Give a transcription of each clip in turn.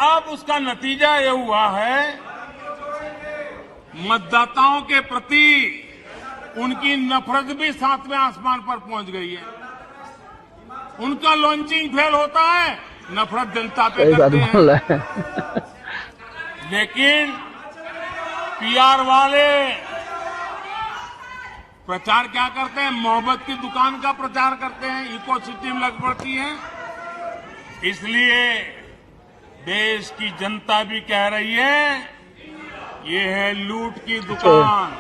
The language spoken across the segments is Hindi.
अब उसका नतीजा ये हुआ है, मतदाताओं के प्रति उनकी नफरत भी सातवें आसमान पर पहुंच गई है। उनका लॉन्चिंग फेल होता है, नफरत जनता पे करते हैं। लेकिन पीआर वाले प्रचार क्या करते हैं? मोहब्बत की दुकान का प्रचार करते हैं, इकोसिस्टम लग पड़ती है। इसलिए देश की जनता भी कह रही है, ये है लूट की दुकान,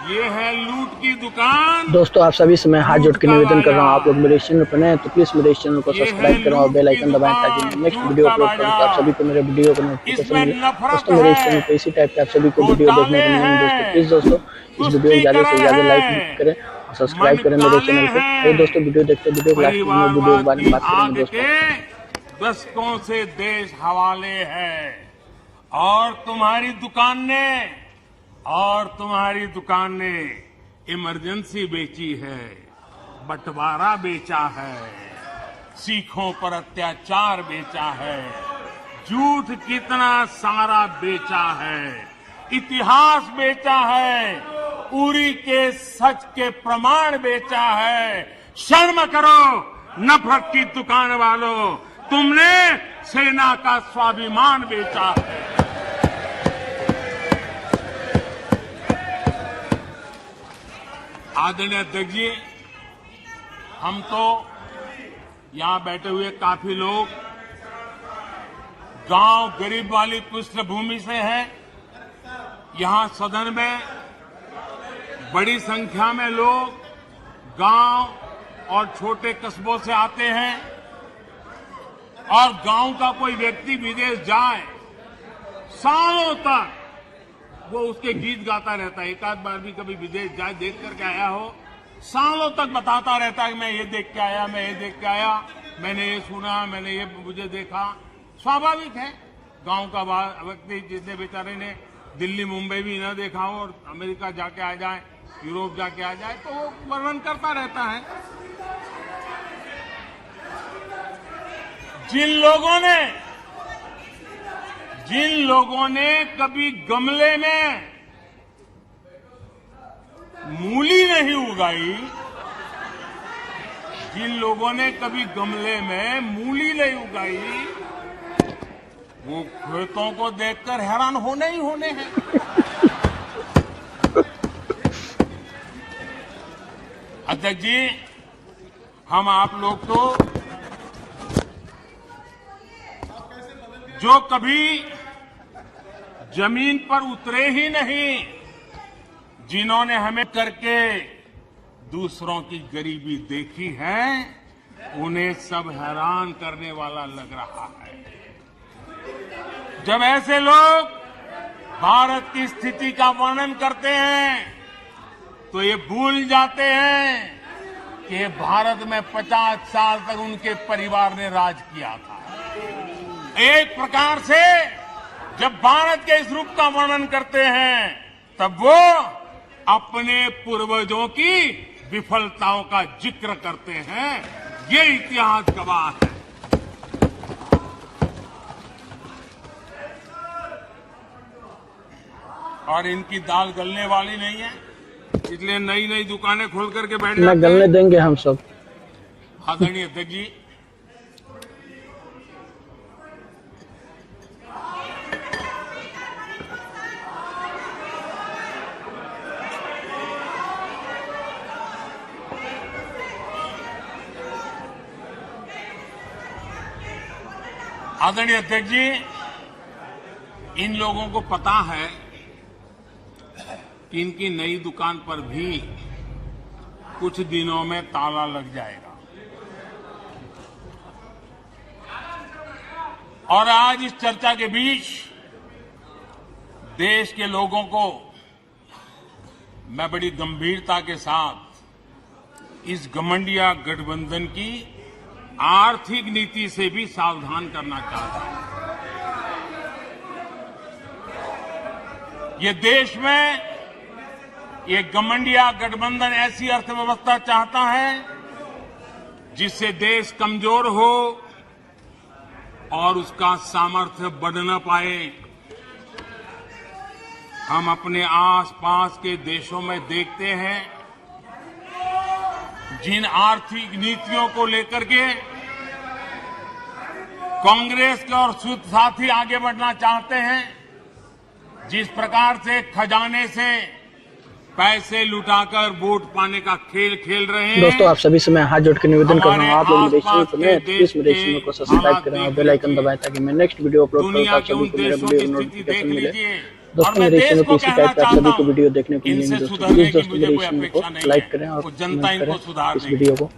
ये है लूट की दुकान। दोस्तों, आप सभी से मैं हाथ जोड़ के निवेदन कर रहा हूँ, आप लोग मेरे चैनल पर नए हैं तो प्लीज मेरे चैनल को सब्सक्राइब करें और बेल आइकन दबाएं ताकि नेक्स्ट वीडियो अपलोड करूं तो आप सभी को मेरे वीडियो का नोटिफिकेशन मिले। दोस्तों, मेरे चैनल पर इसी टाइप के आप सभी को वीडियो देखने को मिलेंगे। दोस्तों प्लीज दोस्तों इस वीडियो को ज्यादा से ज्यादा लाइक करें और सब्सक्राइब करें मेरे चैनल को। तो दोस्तों वीडियो देखते वीडियो लास्ट में वीडियो के बारे में बात करेंगे। दोस्तों, दशकों से देश हवाले है और तुम्हारी दुकान ने इमरजेंसी बेची है, बंटवारा बेचा है, सिखों पर अत्याचार बेचा है, झूठ कितना सारा बेचा है, इतिहास बेचा है, उरी के सच के प्रमाण बेचा है। शर्म करो नफरत की दुकान वालों, तुमने सेना का स्वाभिमान बेचा है। आदरणीय अध्यक्ष जी, हम तो यहां बैठे हुए काफी लोग गांव गरीब वाली पृष्ठभूमि से हैं। यहां सदन में बड़ी संख्या में लोग गांव और छोटे कस्बों से आते हैं और गांव का कोई व्यक्ति विदेश जाए, सालों तक वो उसके गीत गाता रहता है। एक आध बार भी कभी विदेश जाए, देख करके आया हो, सालों तक बताता रहता है कि मैं ये देख के आया, मैं ये देख के आया, मैंने ये सुना, मैंने ये मुझे देखा। स्वाभाविक है, गांव का व्यक्ति जितने बेचारे ने दिल्ली मुंबई भी न देखा हो और अमेरिका जाके आ जाए, यूरोप जाके आ जाए, तो वो वर्णन करता रहता है। जिन लोगों ने कभी गमले में मूली नहीं उगाई, जिन लोगों ने कभी गमले में मूली नहीं उगाई, वो खेतों को देखकर हैरान होने ही होने हैं। अध्यक्ष जी, हम आप लोग तो जो कभी जमीन पर उतरे ही नहीं, जिन्होंने हमें करके दूसरों की गरीबी देखी है, उन्हें सब हैरान करने वाला लग रहा है। जब ऐसे लोग भारत की स्थिति का वर्णन करते हैं तो ये भूल जाते हैं कि भारत में 50 साल तक उनके परिवार ने राज किया था। एक प्रकार से जब भारत के इस रूप का वर्णन करते हैं, तब वो अपने पूर्वजों की विफलताओं का जिक्र करते हैं। ये इतिहास गवाह है। और इनकी दाल गलने वाली नहीं है, इसलिए नई नई दुकानें खोल करके बैठ जाते हैं। गलने देंगे हम सब। आदरणीय अध्यक्ष जी, इन लोगों को पता है कि इनकी नई दुकान पर भी कुछ दिनों में ताला लग जाएगा। और आज इस चर्चा के बीच देश के लोगों को मैं बड़ी गंभीरता के साथ इस घमंडिया गठबंधन की आर्थिक नीति से भी सावधान करना चाहता हूं। ये देश में ये घमंडिया गठबंधन ऐसी अर्थव्यवस्था चाहता है जिससे देश कमजोर हो, और उसका सामर्थ्य बढ़ न पाए। हम अपने आसपास के देशों में देखते हैं जिन आर्थिक नीतियों को लेकर के कांग्रेस के और साथी आगे बढ़ना चाहते हैं, जिस प्रकार से खजाने से पैसे लुटाकर वोट पाने का खेल खेल रहे हैं। दोस्तों आप सभी से मैं हाथ जोड़ के निवेदन कर रहा हूँ, आप लोग मेरे चैनल पर नए हैं तो प्लीज मेरे चैनल को सब्सक्राइब करें और बेल आइकन दबाएं ताकि मैं नेक्स्ट वीडियो अपलोड करूँ तो आप सभी को मेरा वीडियो नोटिफिकेशन मिले। दोस्तों मेरे चैनल को इसी टाइप का आप सभी को वीडियो देखने को मिलेंगे। दोस्तों प्लीज दोस्तों मेरे चैनल को लाइक करें और कमेंट करें इस वीडियो को।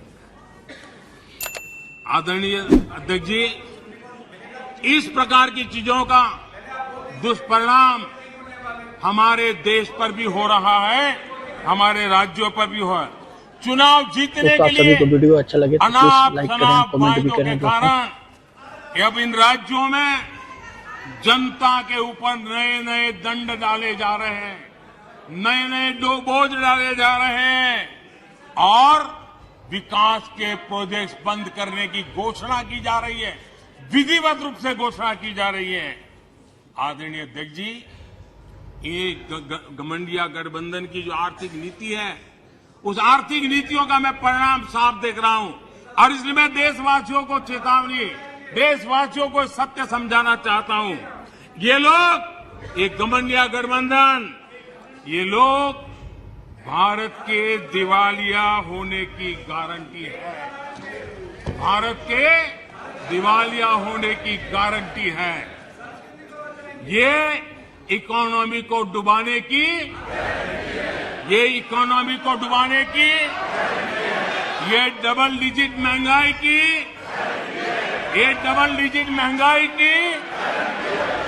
आदरणीय अध्यक्ष जी, इस प्रकार की चीजों का दुष्परिणाम हमारे देश पर भी हो रहा है, हमारे राज्यों पर भी हो रहा है। चुनाव जीतने के लिए सभी को वीडियो अच्छा लगे तो प्लीज लाइक करें, कमेंट भी करें। कारण अब इन राज्यों में जनता के ऊपर नए नए दंड डाले जा रहे हैं, नए नए बोझ डाले जा रहे हैं और विकास के प्रोजेक्ट्स बंद करने की घोषणा की जा रही है, विधिवत रूप से घोषणा की जा रही है। आदरणीय अध्यक्ष जी, ये गठबंधन गठबंधन की जो आर्थिक नीति है, उस आर्थिक नीतियों का मैं परिणाम साफ देख रहा हूं और इसलिए मैं देशवासियों को चेतावनी, देशवासियों को सत्य समझाना चाहता हूं। ये लोग, ये गठबंधन, ये लोग भारत के दिवालिया होने की गारंटी है, भारत के दिवालिया होने की गारंटी है। ये इकोनॉमी को डुबाने की, ये इकोनॉमी को डुबाने की, ये डबल डिजिट महंगाई की, ये डबल डिजिट महंगाई की,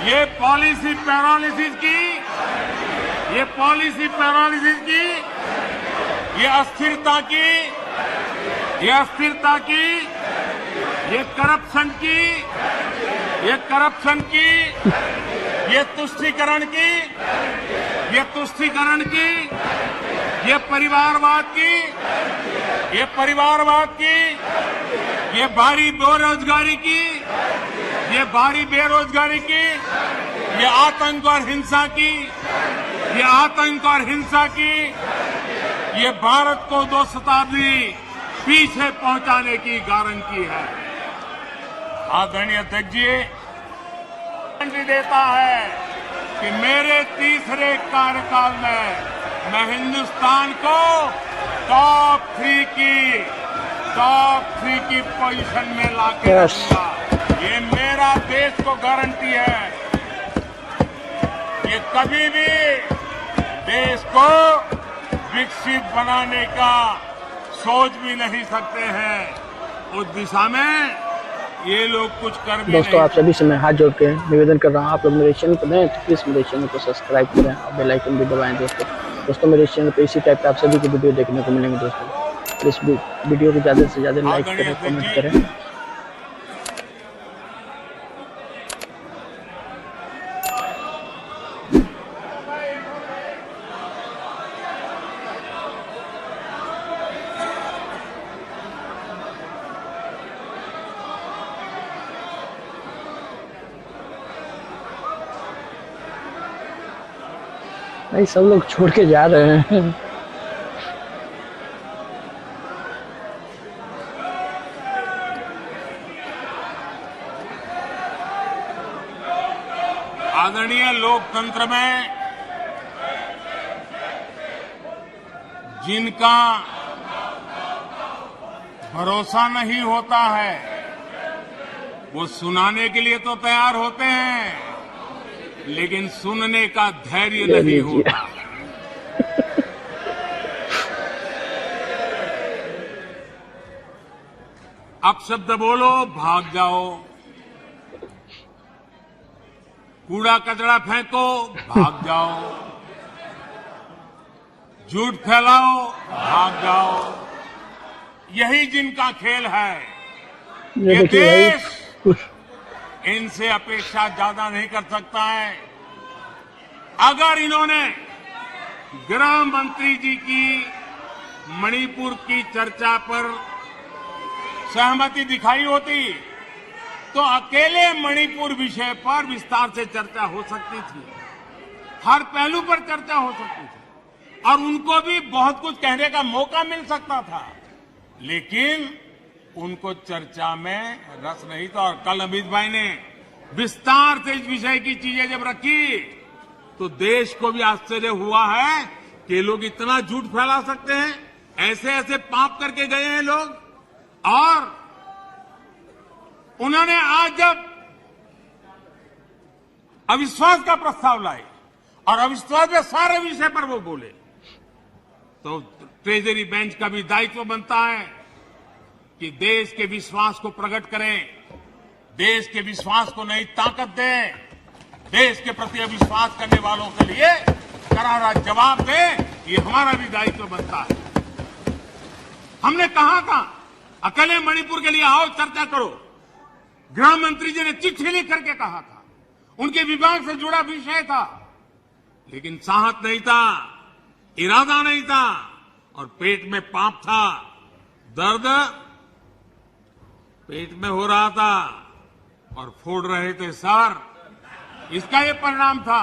ये पॉलिसी पैरालिसिस की, ये पॉलिसी पैरालिसिस की, ये अस्थिरता की, ये अस्थिरता की, ये करप्शन की, ये करप्शन की, ये तुष्टीकरण की, ये तुष्टीकरण की, ये परिवारवाद की, ये परिवारवाद की, ये भारी बेरोजगारी की, ये भारी बेरोजगारी की, ये आतंक और हिंसा की, ये आतंक और हिंसा की, ये भारत को 2 शताब्दी पीछे पहुंचाने की गारंटी है। आदरणीय अध्यक्ष जी, गारंटी देता है कि मेरे तीसरे कार्यकाल में मैं हिंदुस्तान को टॉप 3 की पोजीशन में लाके रखूंगा। ये मेरा देश को गारंटी है। ये कभी भी देश को विकसित बनाने का सोच भी नहीं सकते हैं। उस दिशा में ये लोग कुछ कर भी दोस्तों आप सभी से मैं हाथ जोड़ के निवेदन कर रहा हूँ, आप लोग मेरे चैनल पर नए हैं तो प्लीज मेरे चैनल को सब्सक्राइब करें और बेल आइकन भी दबाएं। दोस्तों मेरे चैनल पर इसी टाइप के आप सभी को वीडियो देखने को मिलेंगे। दोस्तों प्लीज वीडियो को ज़्यादा से ज़्यादा लाइक करें, कमेंट करें। भाई सब लोग छोड़ के जा रहे हैं। आदरणीय लोकतंत्र में जिनका भरोसा नहीं होता है वो सुनाने के लिए तो तैयार होते हैं, लेकिन सुनने का धैर्य नहीं होता। अपशब्द बोलो, भाग जाओ, कूड़ा कचरा फेंको, भाग जाओ, झूठ फैलाओ, भाग जाओ। यही जिनका खेल है। ये देश इनसे अपेक्षा ज्यादा नहीं कर सकता है। अगर इन्होंने गृह मंत्री जी की मणिपुर की चर्चा पर सहमति दिखाई होती तो अकेले मणिपुर विषय पर विस्तार से चर्चा हो सकती थी, हर पहलू पर चर्चा हो सकती थी और उनको भी बहुत कुछ कहने का मौका मिल सकता था, लेकिन उनको चर्चा में रस नहीं था। और कल अमित भाई ने विस्तार से इस विषय की चीजें जब रखी तो देश को भी आश्चर्य हुआ है कि ये लोग इतना झूठ फैला सकते हैं, ऐसे ऐसे पाप करके गए हैं लोग। और उन्होंने आज जब अविश्वास का प्रस्ताव लाए और अविश्वास में सारे विषय पर वो बोले, तो ट्रेजरी बेंच का भी दायित्व बनता है कि देश के विश्वास को प्रकट करें, देश के विश्वास को नई ताकत दें, देश के प्रति अविश्वास करने वालों के लिए करारा जवाब दें, ये हमारा भी दायित्व बनता है। हमने कहा था अकेले मणिपुर के लिए आओ चर्चा करो, गृह मंत्री जी ने चिट्ठी लिख करके कहा था, उनके विभाग से जुड़ा विषय था, लेकिन साहस नहीं था, इरादा नहीं था और पेट में पाप था, दर्द पेट में हो रहा था और फोड़ रहे थे सर, इसका ये परिणाम था।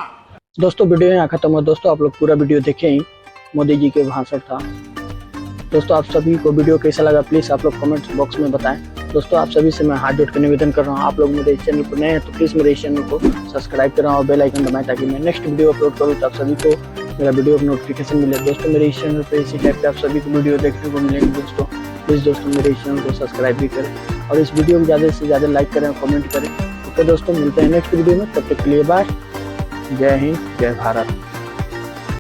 दोस्तों वीडियो यहाँ खत्म हुआ। दोस्तों आप लोग पूरा वीडियो देखें ही, मोदी जी के भाषण था। दोस्तों आप सभी को वीडियो कैसा लगा प्लीज आप लोग कमेंट बॉक्स में बताएं। दोस्तों आप सभी से मैं हाथ जोड़ के निवेदन कर रहा हूँ, आप लोग मेरे चैनल पर नए हैं तो प्लीज मेरे चैनल को सब्सक्राइब करें और बेल आइकन दबाएं ताकि मैं नेक्स्ट वीडियो अपलोड करूँ तो आप सभी को मेरा वीडियो नोटिफिकेशन मिले। दोस्तों मेरे इस चैनल पर इसी टाइप के आप सभी को वीडियो देखने को मिलेंगे। दोस्तों प्लीज दोस्तों मेरे इस चैनल को सब्सक्राइब भी करें और इस वीडियो में ज़्यादा से ज़्यादा लाइक करें और कमेंट करें। ओके दोस्तों मिलते हैं नेक्स्ट वीडियो में, तब तक के लिए बाय। जय हिंद, जय भारत।